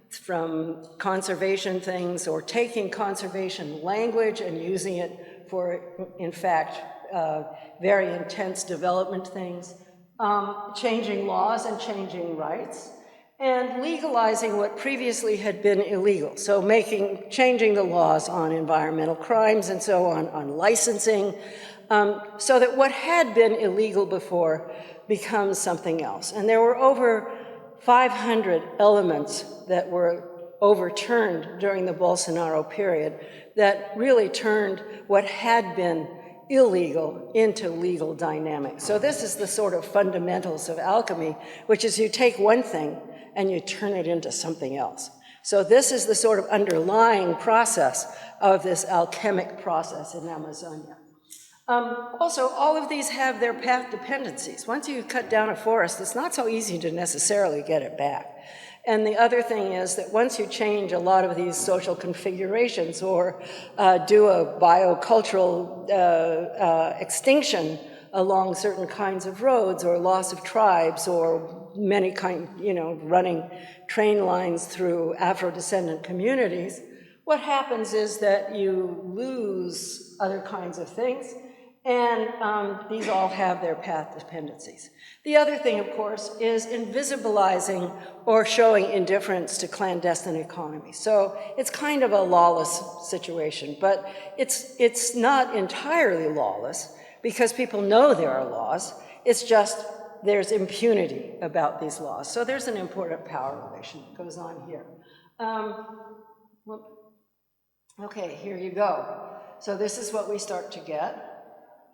C: from conservation things or taking conservation language and using it for, in fact, very intense development things, changing laws and changing rights, and legalizing what previously had been illegal. So changing the laws on environmental crimes and so on licensing, so that what had been illegal before becomes something else. And there were over 500 elements that were overturned during the Bolsonaro period that really turned what had been illegal into legal dynamics. So this is the sort of fundamentals of alchemy, which is you take one thing and you turn it into something else. So this is the sort of underlying process of this alchemic process in Amazonia. Also, all of these have their path dependencies. Once you cut down a forest, it's not so easy to necessarily get it back. And the other thing is that once you change a lot of these social configurations or do a biocultural extinction along certain kinds of roads or loss of tribes or many running train lines through Afro-descendant communities, what happens is that you lose other kinds of things. And these all have their path dependencies. The other thing, of course, is invisibilizing or showing indifference to clandestine economy. So it's kind of a lawless situation, but it's not entirely lawless because people know there are laws. It's just there's impunity about these laws. So there's an important power relation that goes on here. Okay, here you go. So this is what we start to get.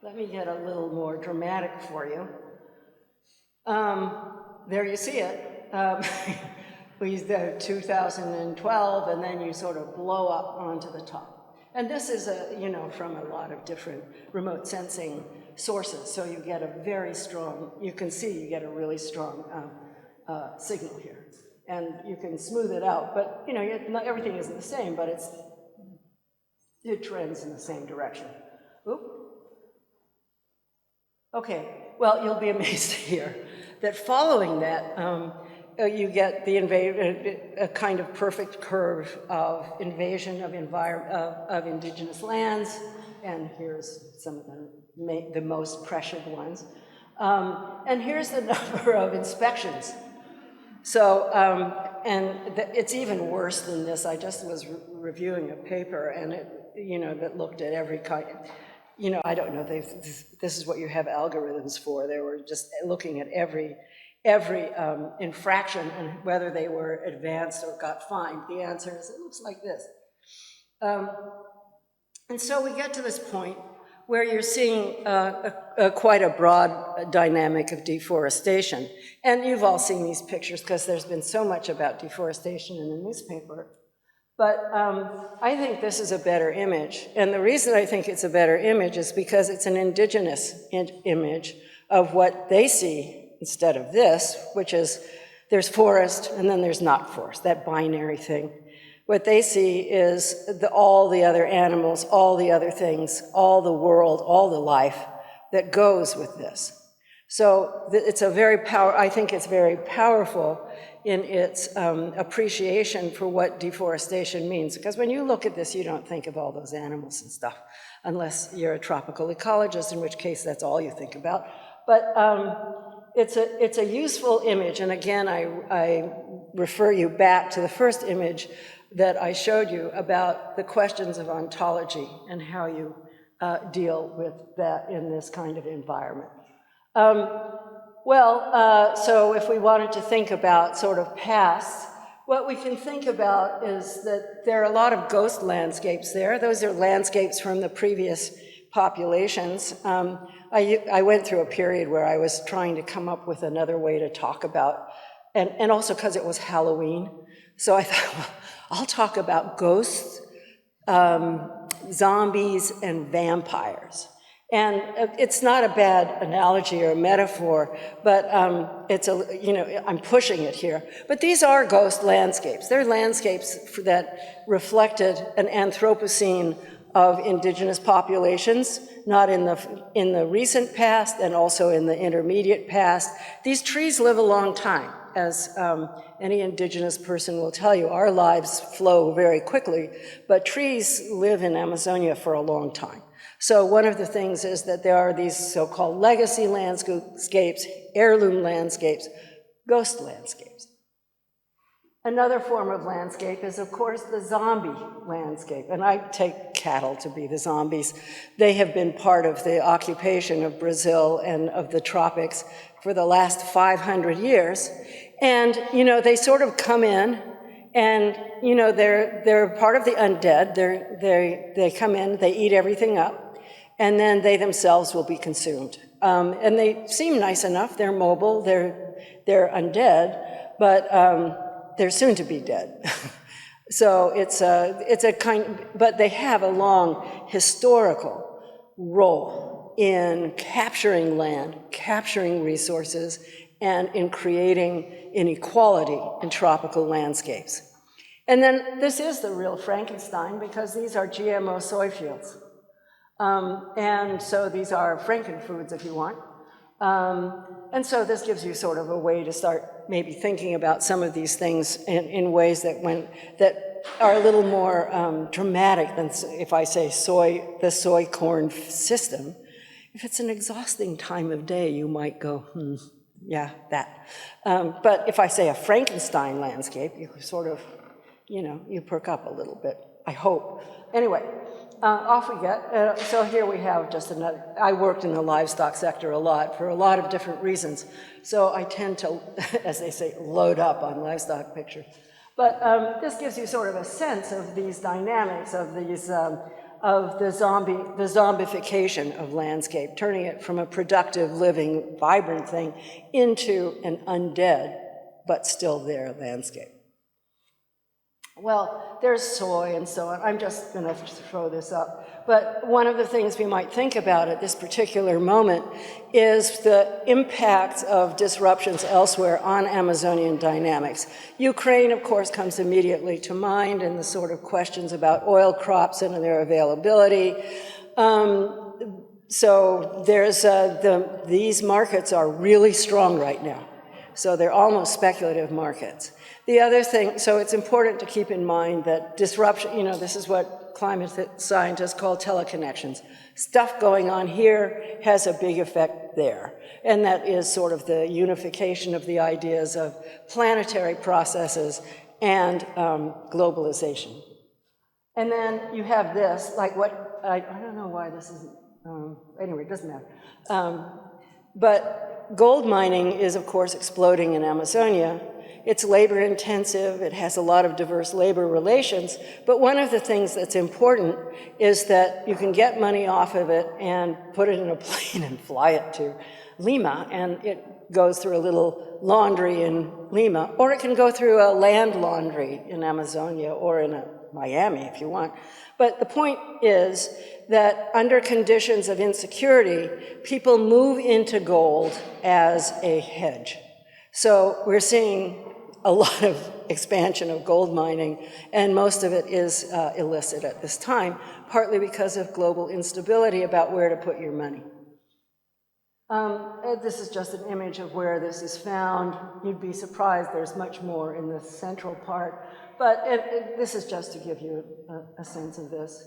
C: Let me get a little more dramatic for you. There you see it. we do 2012, and then you sort of blow up onto the top. And this is from a lot of different remote sensing sources, so you get a very strong, you can see you get a really strong signal here. And you can smooth it out, but not everything isn't the same, but it trends in the same direction. Oop. Okay, well, you'll be amazed to hear that following that, you get a kind of perfect curve of invasion of indigenous lands, and here's some of the most pressured ones. And here's the number of inspections. So, it's even worse than this. I just was reviewing a paper, and that looked at every kind. I don't know. This is what you have algorithms for. They were just looking at every infraction and whether they were advanced or got fined. The answer is it looks like this. And so we get to this point where you're seeing quite a broad dynamic of deforestation. And you've all seen these pictures because there's been so much about deforestation in the newspaper. But I think this is a better image. And the reason I think it's a better image is because it's an indigenous image of what they see instead of this, which is there's forest and then there's not forest, that binary thing. What they see is all the other animals, all the other things, all the world, all the life that goes with this. So it's I think it's very powerful in its appreciation for what deforestation means. Because when you look at this, you don't think of all those animals and stuff, unless you're a tropical ecologist, in which case that's all you think about. But it's a useful image, and again, I refer you back to the first image that I showed you about the questions of ontology and how you deal with that in this kind of environment. So if we wanted to think about sort of past, what we can think about is that there are a lot of ghost landscapes there. Those are landscapes from the previous populations. I went through a period where I was trying to come up with another way to talk about, and also because it was Halloween. So I thought, well, I'll talk about ghosts, zombies, and vampires. And it's not a bad analogy or a metaphor, but I'm pushing it here. But these are ghost landscapes. They're landscapes that reflected an Anthropocene of indigenous populations, not in the recent past and also in the intermediate past. These trees live a long time, as any indigenous person will tell you. Our lives flow very quickly, but trees live in Amazonia for a long time. So one of the things is that there are these so-called legacy landscapes, heirloom landscapes, ghost landscapes. Another form of landscape is, of course, the zombie landscape. And I take cattle to be the zombies. They have been part of the occupation of Brazil and of the tropics for the last 500 years. And, they sort of come in and, they're part of the undead. They come in, they eat everything up, and then they themselves will be consumed. And they seem nice enough. They're mobile, they're undead, but they're soon to be dead. So it's a kind, but they have a long historical role in capturing land, capturing resources, and in creating inequality in tropical landscapes. And then this is the real Frankenstein, because these are GMO soy fields. And so these are frankenfoods, if you want. And so this gives you sort of a way to start maybe thinking about some of these things in ways that are a little more dramatic than if I say the soy corn system. If it's an exhausting time of day, you might go, yeah, that. But if I say a Frankenstein landscape, you sort of, you perk up a little bit, I hope. Anyway, off we get. So here we have just another. I worked in the livestock sector a lot for a lot of different reasons. So I tend to, as they say, load up on livestock pictures. But this gives you sort of a sense of these dynamics of these of the zombification of landscape, turning it from a productive, living, vibrant thing into an undead, but still there landscape. Well, there's soy and so on. I'm just going to throw this up. But one of the things we might think about at this particular moment is the impact of disruptions elsewhere on Amazonian dynamics. Ukraine, of course, comes immediately to mind, and the sort of questions about oil crops and their availability. So there's these markets are really strong right now. So they're almost speculative markets. The other thing, so it's important to keep in mind that disruption, this is what climate scientists call teleconnections. Stuff going on here has a big effect there. And that is sort of the unification of the ideas of planetary processes and globalization. And then you have this, like what, I don't know why this isn't, anyway, it doesn't matter. But gold mining is, of course, exploding in Amazonia. It's labor intensive, it has a lot of diverse labor relations, but one of the things that's important is that you can get money off of it and put it in a plane and fly it to Lima, and it goes through a little laundry in Lima, or it can go through a land laundry in Amazonia or in Miami if you want. But the point is that under conditions of insecurity, people move into gold as a hedge. So we're seeing a lot of expansion of gold mining, and most of it is illicit at this time, partly because of global instability about where to put your money. This is just an image of where this is found. You'd be surprised there's much more in the central part, but this is just to give you a sense of this.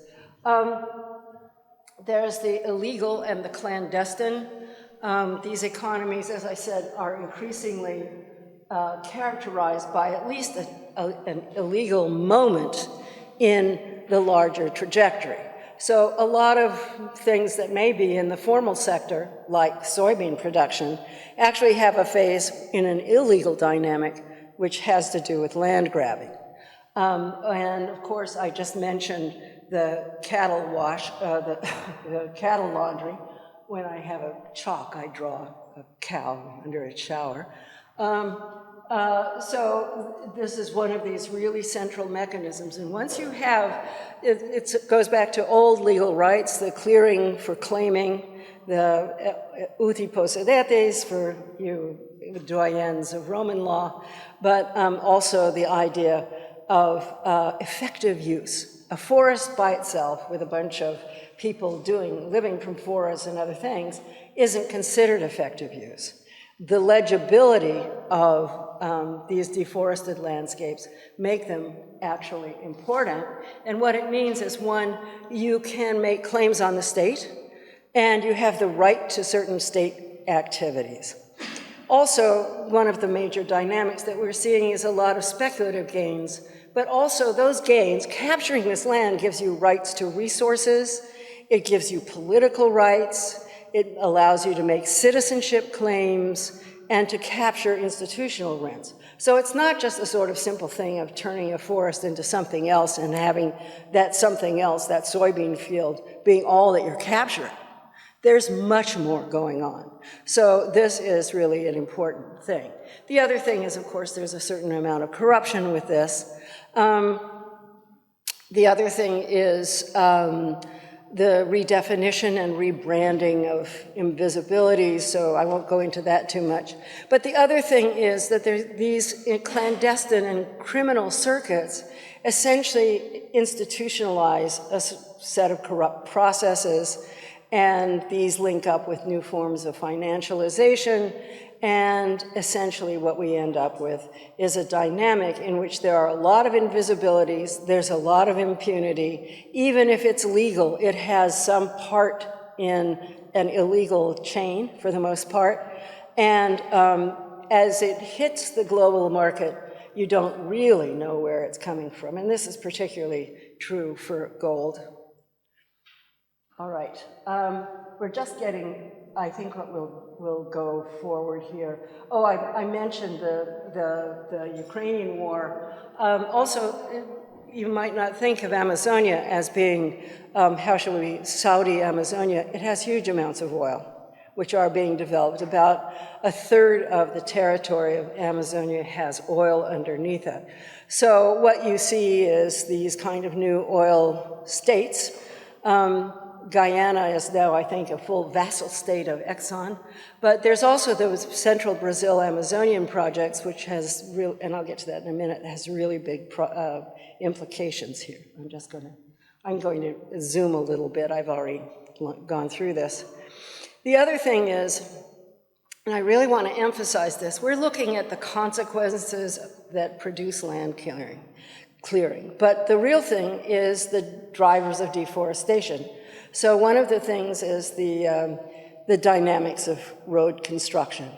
C: There's the illegal and the clandestine. These economies, as I said, are increasingly characterized by at least an illegal moment in the larger trajectory. So a lot of things that may be in the formal sector, like soybean production, actually have a phase in an illegal dynamic, which has to do with land grabbing. And of course, I just mentioned the cattle wash, the cattle laundry. When I have a chalk, I draw a cow under a shower. So this is one of these really central mechanisms. And once you have, it goes back to old legal rights, the clearing for claiming, the uti possedetes for you doyens of Roman law, but also the idea of effective use. A forest by itself with a bunch of people living from forests and other things isn't considered effective use. The legibility of these deforested landscapes make them actually important. And what it means is, one, you can make claims on the state, and you have the right to certain state activities. Also, one of the major dynamics that we're seeing is a lot of speculative gains, but also those gains, capturing this land gives you rights to resources, it gives you political rights, it allows you to make citizenship claims and to capture institutional rents. So it's not just a sort of simple thing of turning a forest into something else and having that something else, that soybean field, being all that you're capturing. There's much more going on. So this is really an important thing. The other thing is, of course, there's a certain amount of corruption with this. The other thing is the redefinition and rebranding of invisibility, so I won't go into that too much. But the other thing is that these clandestine and criminal circuits essentially institutionalize a set of corrupt processes, and these link up with new forms of financialization, and essentially what we end up with is a dynamic in which there are a lot of invisibilities, there's a lot of impunity. Even if it's legal, it has some part in an illegal chain, for the most part. And as it hits the global market, you don't really know where it's coming from. And this is particularly true for gold. All right, we're just getting, I think what we'll go forward here. Oh, I mentioned the Ukrainian war. Also, you might not think of Amazonia as being, how shall we, Saudi Amazonia. It has huge amounts of oil. which are being developed. About a third of the territory of Amazonia has oil underneath it. So what you see is these kind of new oil states. Guyana is now, I think, a full vassal state of Exxon. But there's also those Central Brazil Amazonian projects, which has real, and I'll get to that in a minute, has really big implications here. I'm going to zoom a little bit. I've already gone through this. The other thing is, and I really want to emphasize this, we're looking at the consequences that produce land clearing. But the real thing is the drivers of deforestation. So one of the things is the dynamics of road construction.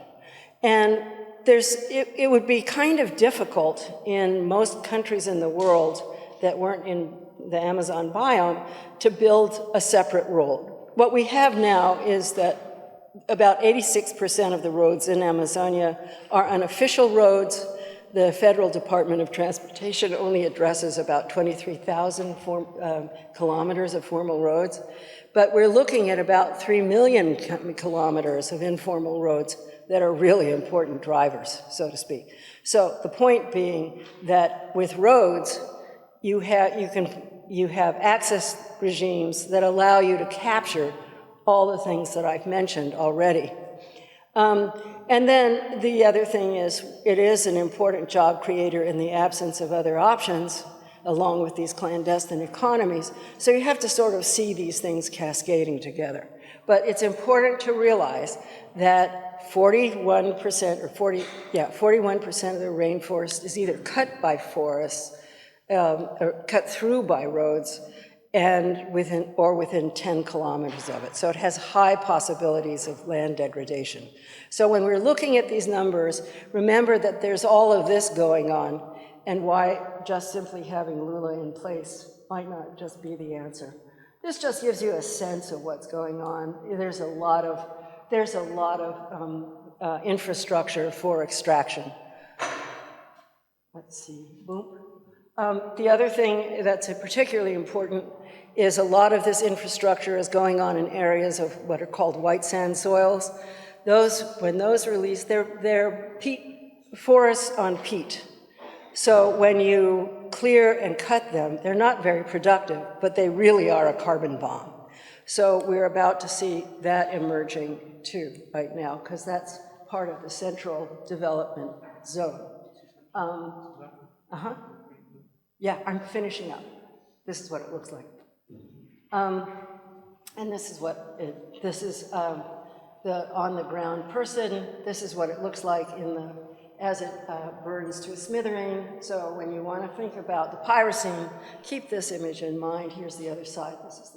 C: And it would be kind of difficult in most countries in the world that weren't in the Amazon biome to build a separate road. What we have now is that about 86% of the roads in Amazonia are unofficial roads. The Federal Department of Transportation only addresses about 23,000 kilometers of formal roads, but we're looking at about 3 million kilometers of informal roads that are really important drivers, so to speak. So the point being that with roads, you have access regimes that allow you to capture all the things that I've mentioned already. And then the other thing is, it is an important job creator in the absence of other options, along with these clandestine economies. So you have to sort of see these things cascading together. But it's important to realize that 41% of the rainforest is either cut by forests or cut through by roads, and within 10 kilometers of it. So it has high possibilities of land degradation. So when we're looking at these numbers, remember that there's all of this going on, and why just simply having Lula in place might not just be the answer. This just gives you a sense of what's going on. There's a lot of infrastructure for extraction. Let's see, boom. The other thing that's particularly important is a lot of this infrastructure is going on in areas of what are called white sand soils. When those release, they're forests on peat. So when you clear and cut them, they're not very productive, but they really are a carbon bomb. So we're about to see that emerging too right now, because that's part of the central development zone. Yeah, I'm finishing up. This is what it looks like. And this is the on-the-ground person. This is what it looks like as it burns to a smithereen. So when you want to think about the pyrocene, keep this image in mind. Here's the other side. This is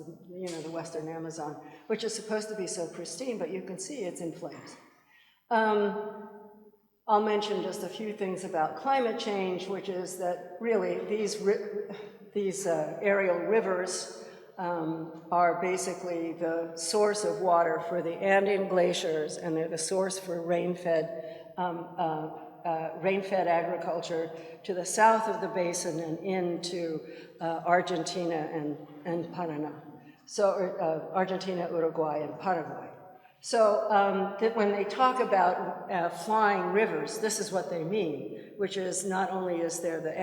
C: the western Amazon, which is supposed to be so pristine, but you can see it's in flames. I'll mention just a few things about climate change, which is that really these aerial rivers are basically the source of water for the Andean glaciers, and they're the source for rain-fed agriculture to the south of the basin and into Argentina and Paraná. So Argentina, Uruguay, and Paraguay. So that when they talk about flying rivers, this is what they mean, which is not only is there the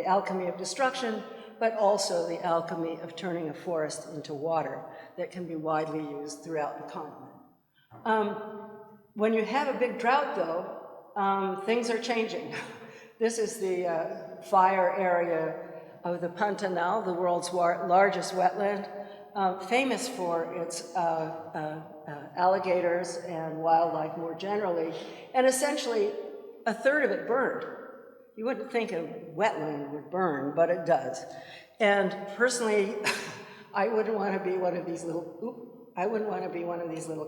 C: alchemy of destruction, but also the alchemy of turning a forest into water that can be widely used throughout the continent. When you have a big drought, though, things are changing. This is the fire area of the Pantanal, the world's largest wetland, famous for its alligators and wildlife more generally, and essentially a third of it burned. You wouldn't think a wetland would burn, but it does. And personally, I wouldn't want to be one of these little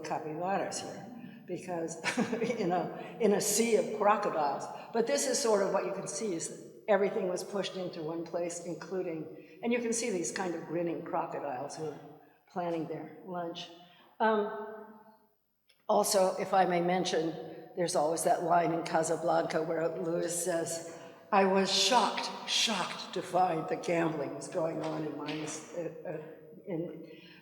C: capybaras here, because in a sea of crocodiles. But this is sort of what you can see is that everything was pushed into one place, including, and you can see these kind of grinning crocodiles who are planning their lunch. Also, if I may mention, there's always that line in Casablanca where Lewis says, I was shocked to find that gambling was going on in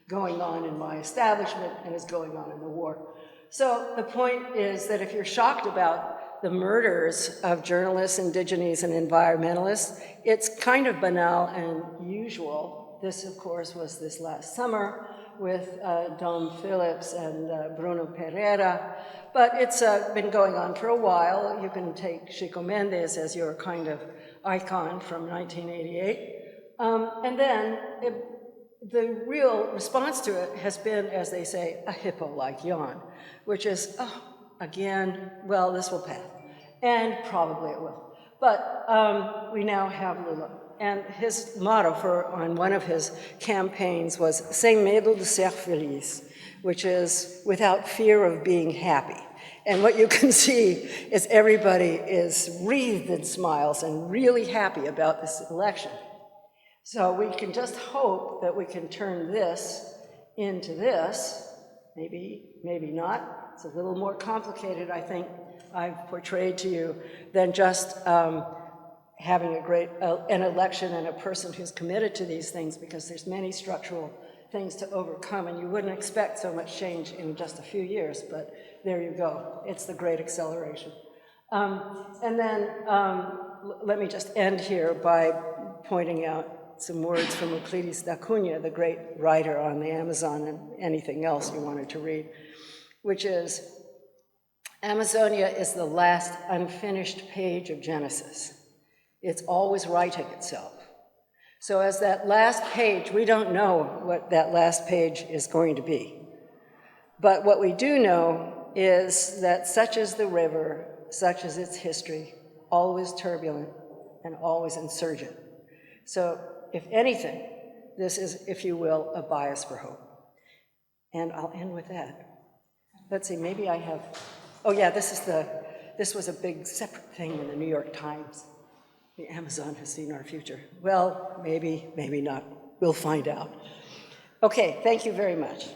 C: going on in my establishment and is going on in the war. So the point is that if you're shocked about the murders of journalists, indigenes, and environmentalists, it's kind of banal and usual. This, of course, was this last summer with Dom Phillips and Bruno Pereira, but it's been going on for a while. You can take Chico Mendes as your kind of icon from 1988. And then the real response to it has been, as they say, a hippo-like yawn, which is, oh, again, well, this will pass. And probably it will. But we now have Lula. And his motto on one of his campaigns was Sem medo de ser feliz, which is without fear of being happy. And what you can see is everybody is wreathed in smiles and really happy about this election. So we can just hope that we can turn this into this. Maybe, maybe not. It's a little more complicated, I think, I've portrayed to you, than just having an election and a person who's committed to these things, because there's many structural things to overcome, and you wouldn't expect so much change in just a few years, but there you go. It's the great acceleration. And then let me just end here by pointing out some words from Euclides da Cunha, the great writer on the Amazon and anything else you wanted to read, which is, Amazonia is the last unfinished page of Genesis. It's always writing itself. So as that last page, we don't know what that last page is going to be. But what we do know is that such is the river, such is its history, always turbulent and always insurgent. So if anything, this is, if you will, a bias for hope. And I'll end with that. Let's see, maybe I have, oh yeah, this was a big separate thing in the New York Times. The Amazon has seen our future. Well, maybe, maybe not. We'll find out. Okay, thank you very much.